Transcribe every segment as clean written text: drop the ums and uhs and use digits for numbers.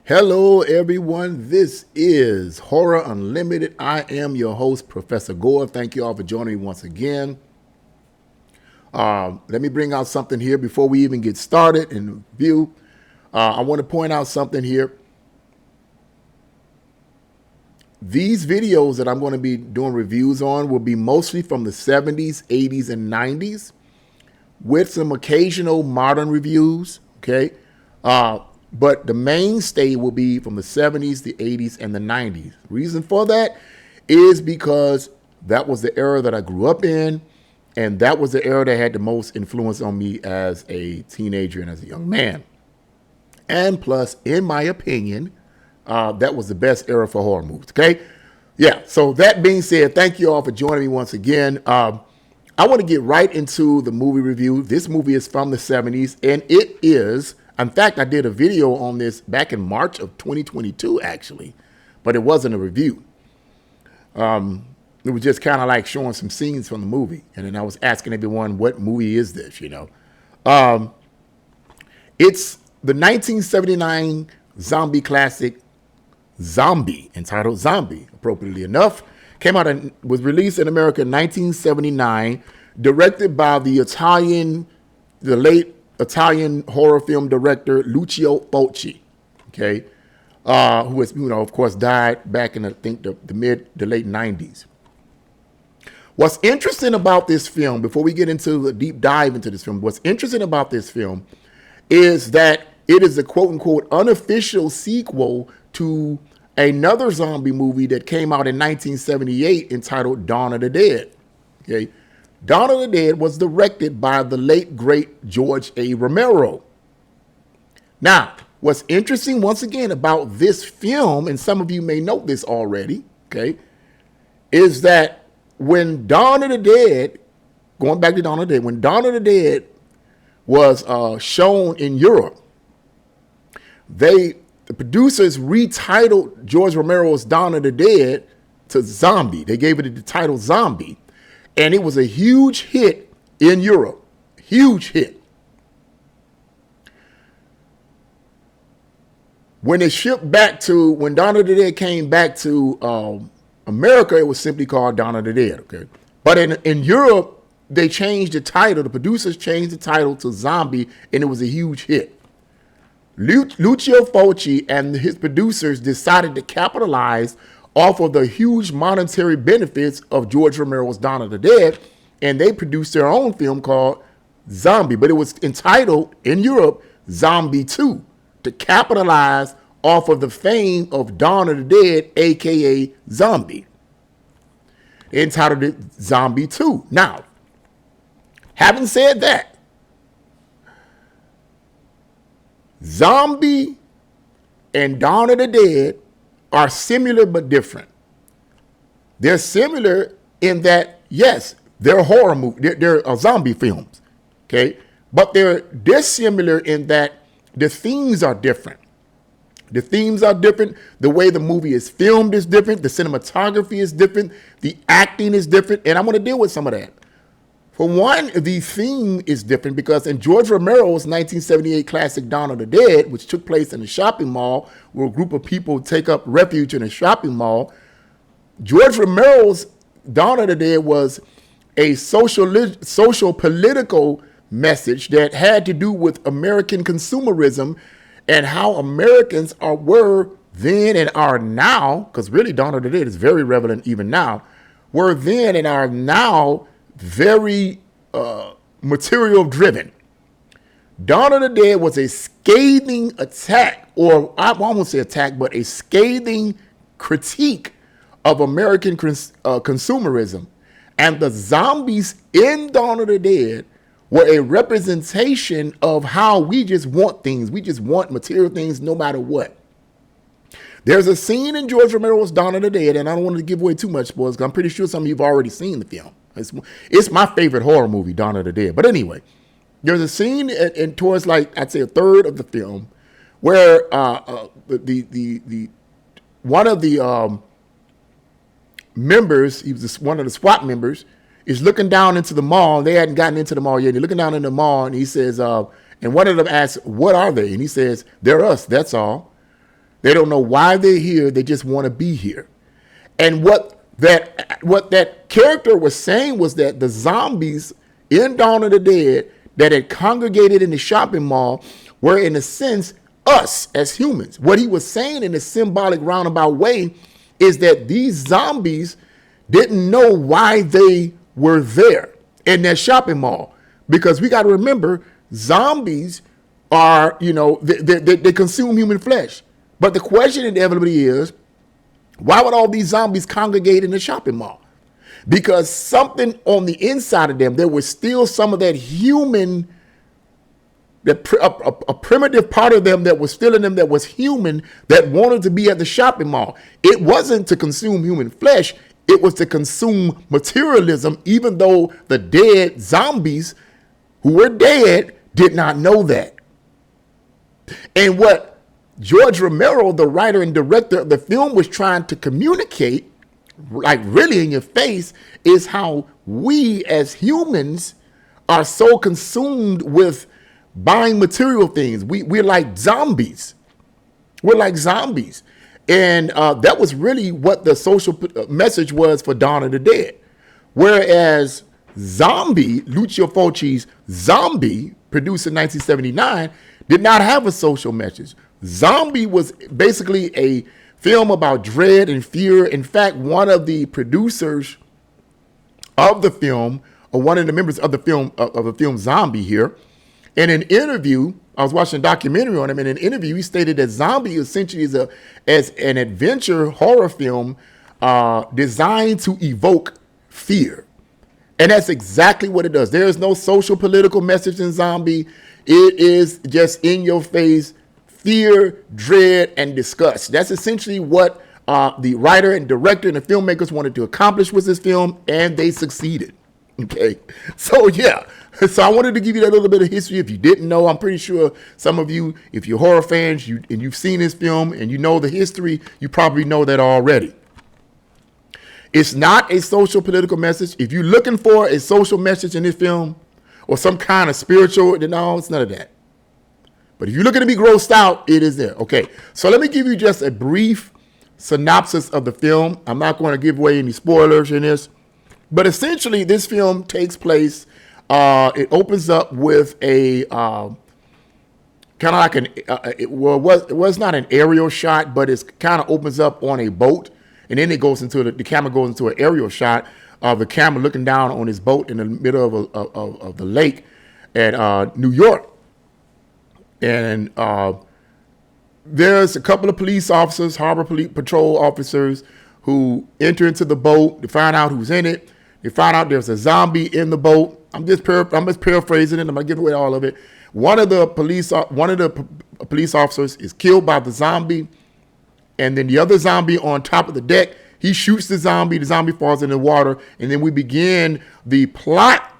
Hello, everyone. This is Horror Unlimited. I am your host, Professor Gore. Thank you all for joining me once again. Let me bring out something here before we even get started in review. I want to point out something here. These videos that I'm going to be doing reviews on will be mostly from the 70s, 80s, and 90s with some occasional modern reviews, okay? But the mainstay will be from the 70s, the 80s, and the 90s. Reason for that is because that was the era that I grew up in, and that was the era that had the most influence on me as a teenager and as a young man. And plus, in my opinion, that was the best era for horror movies, okay? Yeah, so that being said, thank you all for joining me once again. I want to get right into the movie review. This movie is from the 70s, and it is... In fact, I did a video on this back in March of 2022, actually, but it wasn't a review. It was just kind of like showing some scenes from the movie. And then I was asking everyone, what movie is this, you know? It's the 1979 zombie classic, Zombie, entitled Zombie, appropriately enough. Came out and was released in America in 1979, directed by the late Italian horror film director Lucio Fulci, okay, who has, of course, died back in, I think, the late 90s. What's interesting about this film, before we get into the deep dive into this film, what's interesting about this film is that it is a quote-unquote unofficial sequel to another zombie movie that came out in 1978 entitled Dawn of the Dead, okay? Dawn of the Dead was directed by the late, great George A. Romero. Now, what's interesting, once again, about this film, and some of you may know this already, okay, is that when Dawn of the Dead, going back to Dawn of the Dead, when Dawn of the Dead was shown in Europe, the producers retitled George Romero's Dawn of the Dead to Zombie. They gave it the title Zombie. And it was a huge hit in Europe. Huge hit. When it shipped back to, when Dawn of the Dead came back to America, it was simply called Dawn of the Dead, okay? But in Europe, they changed the title. The producers changed the title to Zombie, and it was a huge hit. Lucio Fulci and his producers decided to capitalize off of the huge monetary benefits of George Romero's Dawn of the Dead, and they produced their own film called Zombie, but it was entitled, in Europe, Zombie 2, to capitalize off of the fame of Dawn of the Dead, a.k.a. Zombie. They entitled it Zombie 2. Now, having said that, Zombie and Dawn of the Dead are similar but different. They're similar in that, yes, they're horror movies, they're zombie films, okay? But they're dissimilar in that the themes are different. The themes are different. The way the movie is filmed is different. The cinematography is different. The acting is different. And I'm going to deal with some of that. For one, the theme is different because in George Romero's 1978 classic Dawn of the Dead, which took place in a shopping mall where a group of people take up refuge in a shopping mall, George Romero's Dawn of the Dead was a social political message that had to do with American consumerism and how Americans were then and are now, because really Dawn of the Dead is very relevant even now, were then and are now very material driven. Dawn of the Dead was a scathing attack, or I won't say attack, but a scathing critique of American consumerism. And the zombies in Dawn of the Dead were a representation of how we just want things. We just want material things no matter what. There's a scene in George Romero's Dawn of the Dead, and I don't want to give away too much spoilers because I'm pretty sure some of you have already seen the film. It's my favorite horror movie, Dawn of the Dead. But anyway, there's a scene towards, like, I'd say a third of the film where one of the members, he was one of the SWAT members, is looking down into the mall. They hadn't gotten into the mall yet. They're looking down in the mall, and he says, and one of them asks, "What are they?" And he says, "They're us. That's all." They don't know why they're here. They just want to be here. And what that character was saying was that the zombies in Dawn of the Dead that had congregated in the shopping mall were, in a sense, us as humans. What he was saying in a symbolic roundabout way is that these zombies didn't know why they were there in that shopping mall. Because we got to remember, zombies are, they consume human flesh. But the question inevitably is, why would all these zombies congregate in the shopping mall? Because something on the inside of them, there was still some of that human, a primitive part of them that was still in them that was human, that wanted to be at the shopping mall. It wasn't to consume human flesh. It was to consume materialism, even though the dead zombies who were dead did not know that. And what George Romero, the writer and director of the film, was trying to communicate, like really in your face, is how we as humans are so consumed with buying material things. We're like zombies. We're like zombies. And that was really what the social message was for Dawn of the Dead. Whereas Zombie, Lucio Fulci's Zombie, produced in 1979, did not have a social message. Zombie was basically a film about dread and fear. In fact, one of the producers of the film, or one of the members of the film Zombie here, in an interview, I was watching a documentary on him. In an interview, he stated that Zombie essentially is as an adventure horror film designed to evoke fear. And that's exactly what it does. There is no social political message in Zombie. It is just in your face fear, dread, and disgust. That's essentially what the writer and director and the filmmakers wanted to accomplish with this film, and they succeeded. Okay, so yeah. So I wanted to give you that little bit of history. If you didn't know, I'm pretty sure some of you, if you're horror fans and you've seen this film and you know the history, you probably know that already. It's not a social political message. If you're looking for a social message in this film or some kind of spiritual, no, it's none of that. But if you're looking to be grossed out, it is there. Okay, so let me give you just a brief synopsis of the film. I'm not going to give away any spoilers in this. But essentially, this film takes place, it opens up with a kind of like it was not an aerial shot, but it kind of opens up on a boat. And then it goes into the camera goes into an aerial shot of the camera looking down on his boat in the middle of the lake at New York. And there's a couple of police officers, harbor police patrol officers, who enter into the boat to find out who's in it. They find out there's a zombie in the boat. I'm just paraphrasing it. I'm gonna give away all of it. One of the police officers is killed by the zombie, and then the other zombie on top of the deck, he shoots the zombie. The zombie falls in the water, and then we begin the plot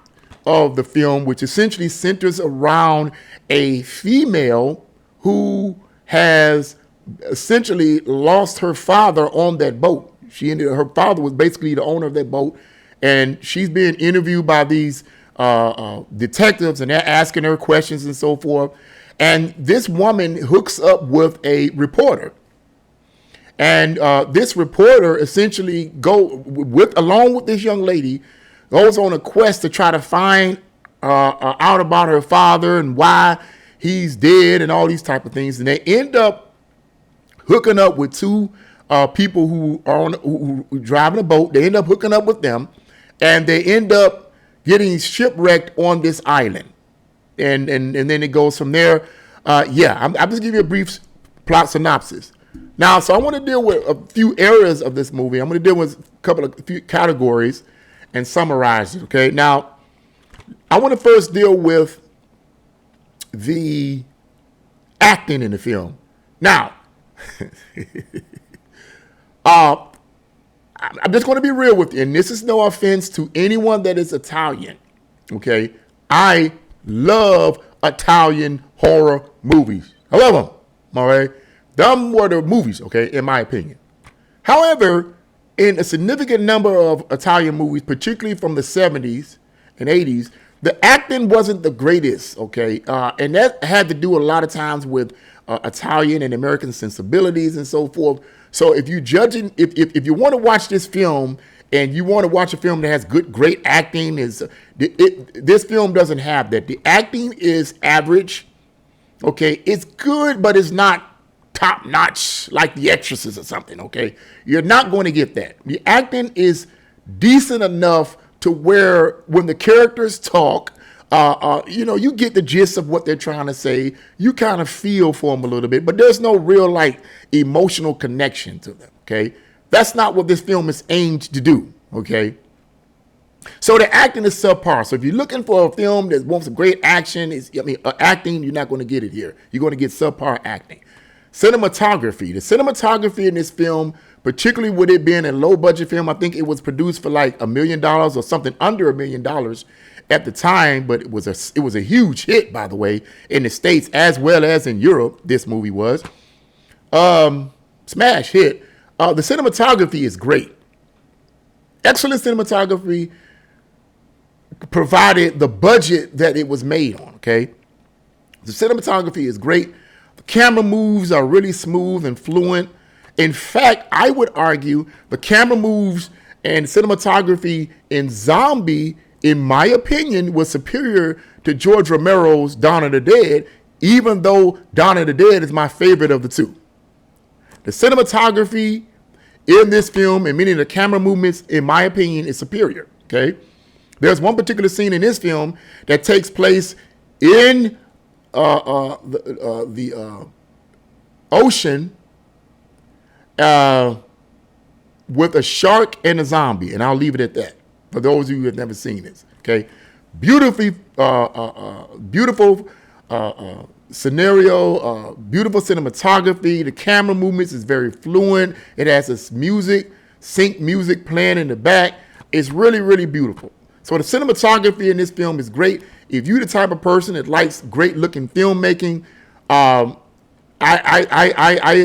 of the film, which essentially centers around a female who has essentially lost her father on that boat. Her father was basically the owner of that boat, and she's being interviewed by these detectives, and they're asking her questions and so forth. And this woman hooks up with a reporter. And this reporter essentially along with this young lady, goes on a quest to try to find out about her father and why he's dead and all these type of things. And they end up hooking up with two people who are who driving a boat. They end up hooking up with them, and they end up getting shipwrecked on this island. And then it goes from there. I'm just giving you a brief plot synopsis. Now, so I want to deal with a few areas of this movie. I'm going to deal with a few categories and summarize it, okay? Now, I want to first deal with the acting in the film. Now, I'm just going to be real with you, and this is no offense to anyone that is Italian, okay? I love Italian horror movies. I love them, all right? Them were the movies, okay, in my opinion. However, in a significant number of Italian movies, particularly from the 70s and 80s, the acting wasn't the greatest, okay? And that had to do a lot of times with Italian and American sensibilities and so forth. So if you judging, if you want to watch this film and you want to watch a film that has great acting, this film doesn't have that. The acting is average. Okay, it's good, but it's not top notch like The Exorcist or something. Okay, you're not going to get that. The acting is decent enough to where when the characters talk, you get the gist of what they're trying to say. You kind of feel for them a little bit, but there's no real like emotional connection to them. Okay, that's not what this film is aimed to do. Okay. So the acting is subpar. So if you're looking for a film that wants some great action, acting, you're not going to get it here. You're going to get subpar acting. Cinematography. The cinematography in this film, particularly with it being a low-budget film, I think it was produced for like $1 million or something under $1 million at the time, but it was a huge hit, by the way, in the States as well as in Europe. This movie was smash hit. The cinematography is great. Excellent cinematography, provided the budget that it was made on, okay? The cinematography is great. The camera moves are really smooth and fluent. In fact, I would argue the camera moves and cinematography in Zombie, in my opinion, was superior to George Romero's Dawn of the Dead, even though Dawn of the Dead is my favorite of the two. The cinematography in this film and many of the camera movements, in my opinion, is superior, okay? There's one particular scene in this film that takes place in the ocean with a shark and a zombie, and I'll leave it at that for those of you who have never seen this. Okay, beautiful scenario, beautiful cinematography. The camera movements is very fluent. It has this sync music playing in the back. It's really, really beautiful. So the cinematography in this film is great. If you're the type of person that likes great looking filmmaking, I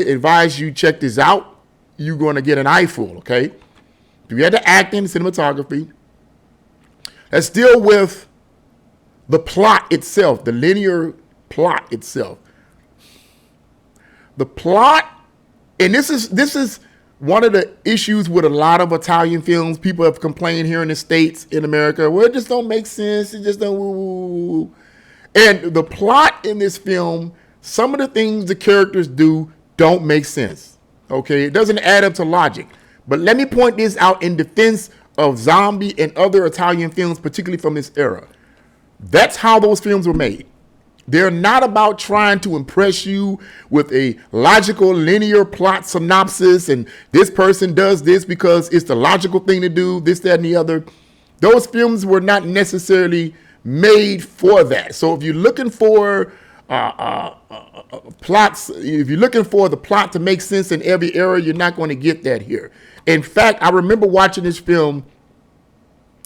advise you check this out. You're going to get an eyeful, okay? If you had the acting, cinematography, let's deal with the plot itself, the linear plot itself. The plot, and this is one of the issues with a lot of Italian films. People have complained here in the States, in America, well, it just don't make sense. It just don't. And the plot in this film, some of the things the characters do don't make sense. Okay, it doesn't add up to logic. But let me point this out in defense of Zombie and other Italian films, particularly from this era. That's how those films were made. They're not about trying to impress you with a logical, linear plot synopsis and this person does this because it's the logical thing to do, this, that, and the other. Those films were not necessarily made for that. So if you're looking for plots, if you're looking for the plot to make sense in every era, you're not going to get that here. In fact, I remember watching this film.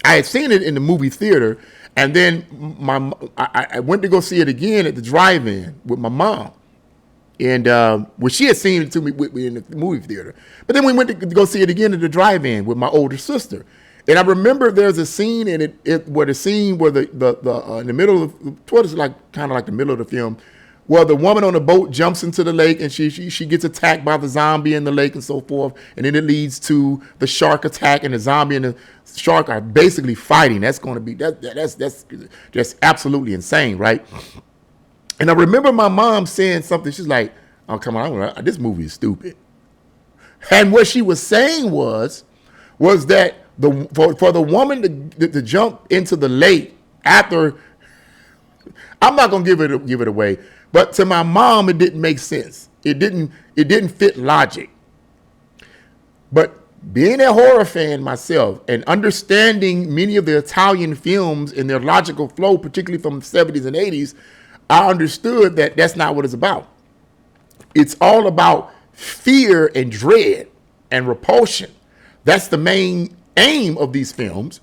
I had seen it in the movie theater, and then I went to go see it again at the drive-in with my mom. And well, she had seen it to me in the movie theater. But then we went to go see it again at the drive-in with my older sister. And I remember there's a scene in it where the scene where the in the middle of towards like kind of like the middle of the film, where the woman on the boat jumps into the lake and she gets attacked by the zombie in the lake and so forth, and then it leads to the shark attack, and the zombie and the shark are basically fighting. That's going to be that's just absolutely insane, right? And I remember my mom saying something. She's like, "Oh, come on, this movie is stupid." And what she was saying was that for the woman to jump into the lake after, I'm not gonna give it away, but to my mom it didn't make sense. It didn't fit logic. But being a horror fan myself and understanding many of the Italian films and their logical flow, particularly from the 70s and 80s, I understood that that's not what it's about. It's all about fear and dread and repulsion. That's the main aim of these films.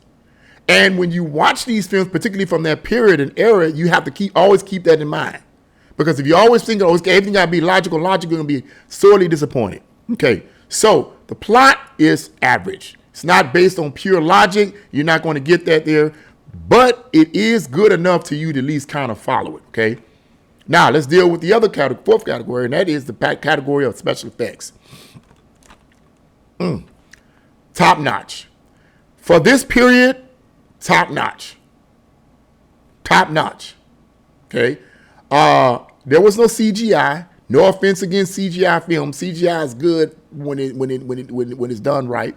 And when you watch these films, particularly from that period and era, you have to always keep that in mind. Because if you always think, oh, everything got to be logical, you're going to be sorely disappointed. Okay, so the plot is average. It's not based on pure logic. You're not going to get that there. But it is good enough to you to at least kind of follow it, okay? Now, let's deal with the other category, fourth category, and that is the category of special effects. Top notch. For this period, top notch. Top notch. Okay? There was no CGI. No offense against CGI film. CGI is good when it's done right.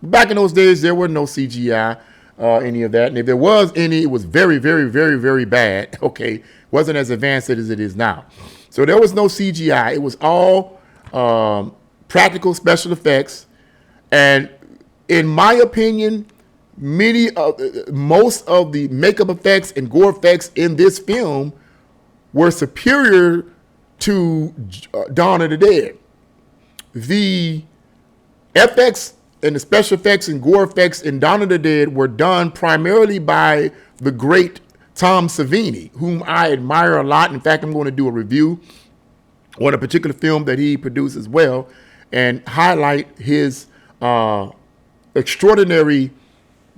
Back in those days, there were no CGI, any of that. And if there was any, it was very, very, very, very bad. Okay? Wasn't as advanced as it is now. So there was no CGI. It was all practical special effects. And in my opinion, most of the makeup effects and gore effects in this film were superior to Dawn of the Dead. The FX and the special effects and gore effects in Dawn of the Dead were done primarily by the great Tom Savini, whom I admire a lot. In fact, I'm going to do a review on a particular film that he produced as well and highlight his extraordinary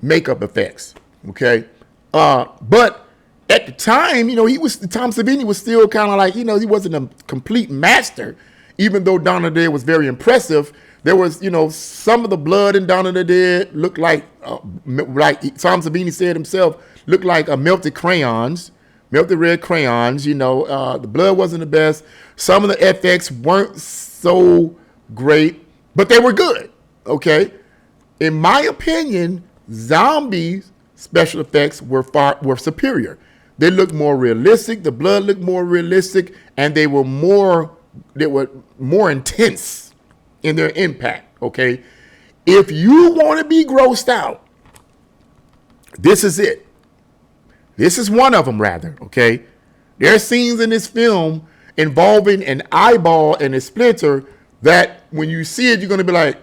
makeup effects. Okay. But at the time, Tom Savini was still kind of like, he wasn't a complete master, even though Dawn of the Dead was very impressive. There was, some of the blood in Dawn of the Dead looked like Tom Savini said himself, looked like melted crayons, melted red crayons. The blood wasn't the best. Some of the FX weren't so great, but they were good. Okay. In my opinion, zombies special effects were superior. They looked more realistic. The blood looked more realistic, and they were more intense in their impact. Okay, if you want to be grossed out, this is it. This is one of them, rather. Okay, there are scenes in this film involving an eyeball and a splinter that, when you see it, you're going to be like,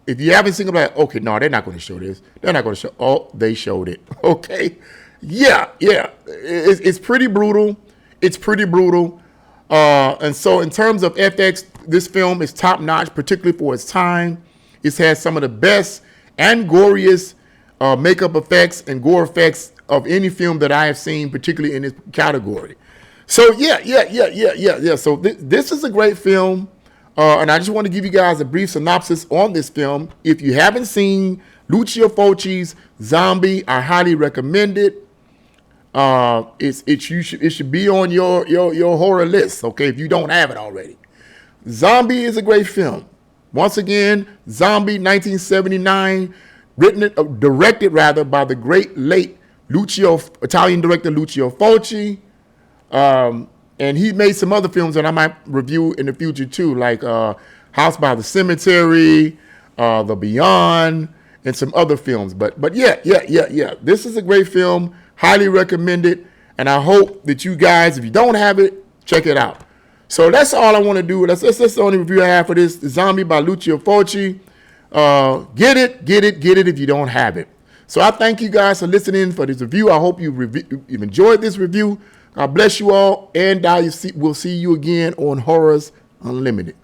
if you haven't seen it, like, okay, no, they're not going to show this. They're not going to show. Oh, they showed it. Okay. Yeah. It's pretty brutal. It's pretty brutal. And so in terms of FX, this film is top notch, particularly for its time. It's had some of the best and goriest makeup effects and gore effects of any film that I have seen, particularly in this category. So yeah. So this is a great film. And I just want to give you guys a brief synopsis on this film. If you haven't seen Lucio Fulci's Zombie, I highly recommend it. It should be on your horror list, okay, if you don't have it already. Zombie is a great film. Once again, Zombie, 1979, directed by the great late Italian director Lucio Fulci. And he made some other films that I might review in the future too, like House by the Cemetery, The Beyond, and some other films. But yeah. This is a great film. Highly recommend it. And I hope that you guys, if you don't have it, check it out. So that's all I want to do. That's the only review I have for this, Zombie by Lucio Fulci. Get it if you don't have it. So I thank you guys for listening for this review. I hope you've enjoyed this review. God bless you all, and we'll see you again on Horrors Unlimited.